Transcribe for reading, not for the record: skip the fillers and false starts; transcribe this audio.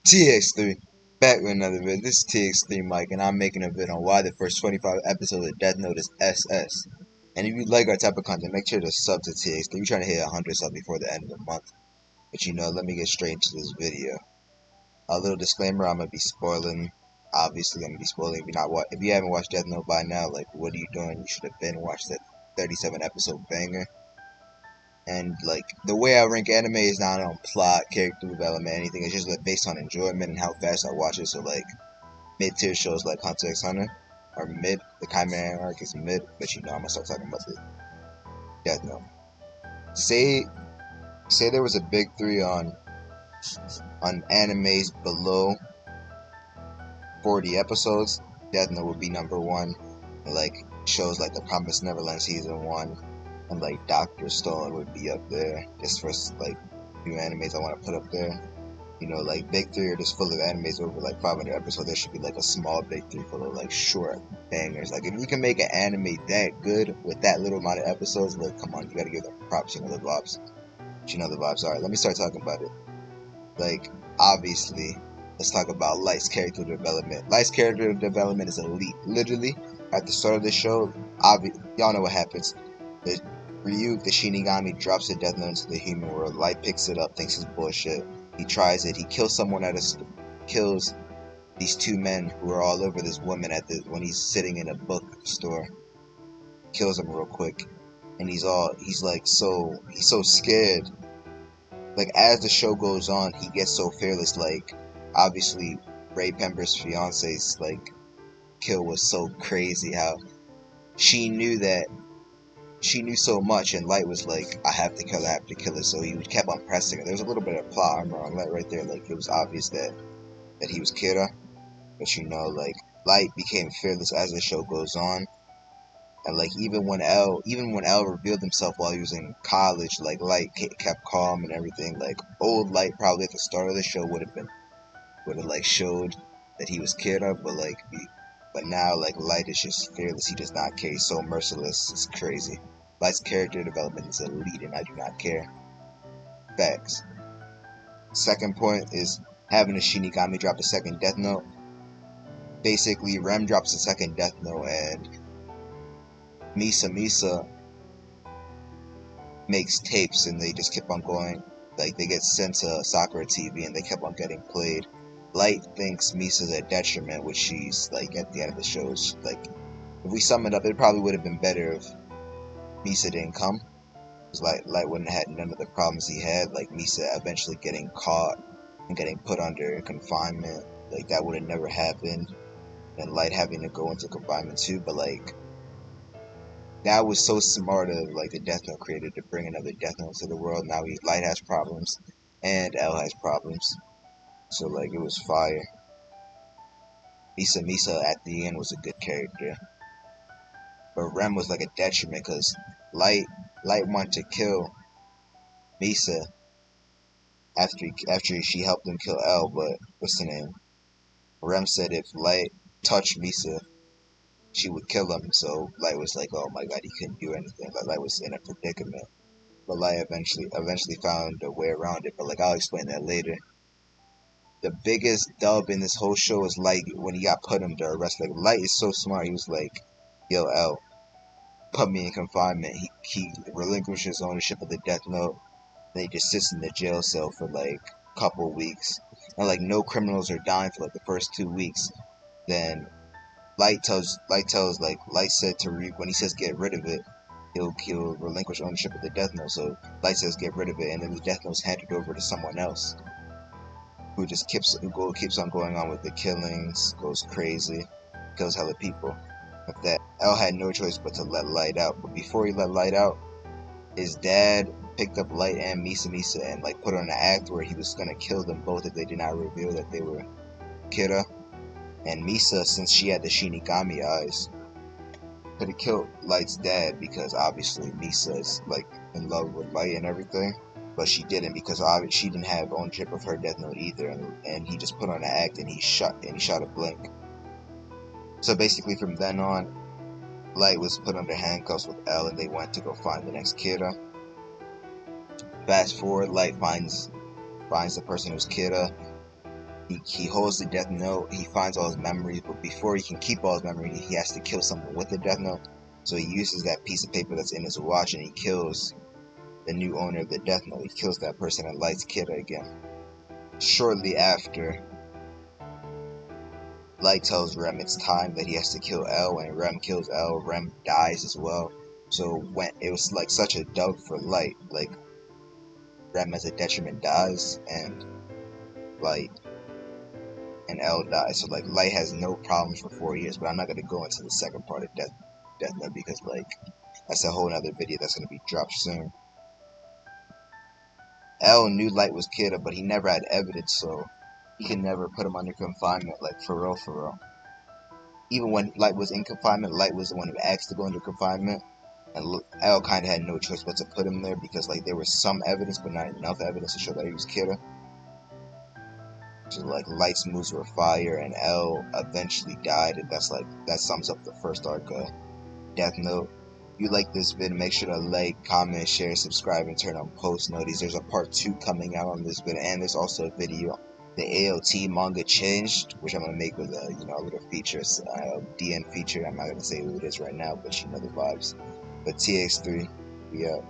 TX3, back with another video. This is TX3 Mike, and I'm making a video on why the first 25 episodes of Death Note is SS. And if you like our type of content, make sure to sub to TX3. We're trying to hit 100 subs before the end of the month. But let me get straight into this video. A little disclaimer: I'm gonna be spoiling. Obviously, I'm gonna be spoiling. If you haven't watched Death Note by now, like, what are you doing? You should have been watched that 37 episode banger. And like the way I rank anime is not on plot, character development, anything. It's just like based on enjoyment and how fast I watch it. So like mid-tier shows like Hunter x Hunter are mid. The Chimera arc is mid, but I'm gonna start talking about the Death Note. Say there was a big three on animes below 40 episodes. Death Note would be number one. And, like shows like The Promised Neverland season 1 and like Dr. Stone would be up there. Just for like few animes I want to put up there. Like Big Three are just full of animes over like 500 episodes. There should be like a small Big Three full of like short bangers. Like if you can make an anime that good with that little amount of episodes, like come on, you gotta give them props. The vibes. The vibes. Alright, let me start talking about it. Like obviously, let's talk about Light's character development. Light's character development is elite. Literally, at the start of the show, y'all know what happens. Ryuk, the Shinigami, drops the Death Note into the human world. Light picks it up, thinks it's bullshit. He tries it. He kills someone kills these two men who are all over this woman when he's sitting in a bookstore. Kills him real quick, and he's so scared. Like as the show goes on, he gets so fearless. Like obviously, Ray Pember's fiance's like kill was so crazy. How she knew so much, and Light was like, I have to kill her, so he kept on pressing her. There was a little bit of plot armor on Light right there, like it was obvious that he was Kira, but like Light became fearless as the show goes on, and like even when L revealed himself while he was in college, like Light kept calm and everything. Like old Light probably at the start of the show would have like showed that he was Kira, but now like Light is just fearless. He does not care. He's so merciless. It's crazy. Light's character development is elite, and I do not care. Facts. Second point is having a Shinigami drop a second Death Note. Basically, Rem drops a second Death Note, and Misa makes tapes, and they just keep on going. Like they get sent to Sakura TV, and they kept on getting played. Light thinks Misa's a detriment, which she's like at the end of the show. Like if we sum it up, it probably would have been better if Misa didn't come. Because Light wouldn't have had none of the problems he had, like Misa eventually getting caught and getting put under confinement. Like that would have never happened. And Light having to go into confinement too, but like that was so smart of like the Death Note creator to bring another Death Note to the world. Now Light has problems and L has problems. So like it was fire. Misa at the end was a good character. But Rem was like a detriment because Light wanted to kill Misa after she helped him kill L, but what's the name? Rem said if Light touched Misa, she would kill him. So Light was like, oh my god, he couldn't do anything. Like Light was in a predicament. But Light eventually found a way around it. But like I'll explain that later. The biggest dub in this whole show is Light when he got put under arrest. Like Light is so smart. He was like, yo L, put me in confinement. He relinquishes ownership of the Death Note. And he just sits in the jail cell for like a couple weeks. And like no criminals are dying for like the first 2 weeks. Then Light said to Ryuk when he says get rid of it, he'll relinquish ownership of the Death Note. So Light says get rid of it, and then the Death Note's handed over to someone else who just keeps on going on with the killings, goes crazy, kills hella people. With that, L had no choice but to let Light out. But before he let Light out, his dad picked up Light and Misa and like put on an act where he was gonna kill them both if they did not reveal that they were Kira. And Misa, since she had the Shinigami eyes, could have killed Light's dad because obviously Misa is like in love with Light and everything. But she didn't because obviously she didn't have ownership of her Death Note either, and he just put on an act and he shot a blink. So basically from then on, Light was put under handcuffs with L, and they went to go find the next Kira. Fast forward, Light finds the person who's Kira. He holds the Death Note. He finds all his memories, but before he can keep all his memories, he has to kill someone with the Death Note. So he uses that piece of paper that's in his watch, and he kills the new owner of the Death Note. He kills that person and lights Kira again. Shortly after, Light tells Rem it's time that he has to kill L, and Rem kills L. Rem dies as well. So when it was like such a dub for Light, like Rem as a detriment dies, and Light and L dies. So like Light has no problems for 4 years. But I'm not gonna go into the second part of Death Note because like that's a whole other video that's gonna be dropped soon. L knew Light was Kira, but he never had evidence, so he could never put him under confinement, like for real, for real. Even when Light was in confinement, Light was the one who asked to go into confinement, and L kind of had no choice but to put him there because like there was some evidence, but not enough evidence to show that he was Kira. So like Light's moves were fire, and L eventually died, and that sums up the first arc of Death Note. If you like this video, make sure to like, comment, share, subscribe, and turn on post notifications. There's a part 2 coming out on this video, and there's also a video, the AOT manga changed, which I'm gonna make with a a little feature, DN feature. I'm not gonna say who it is right now, but you know the vibes. But TX3, we out.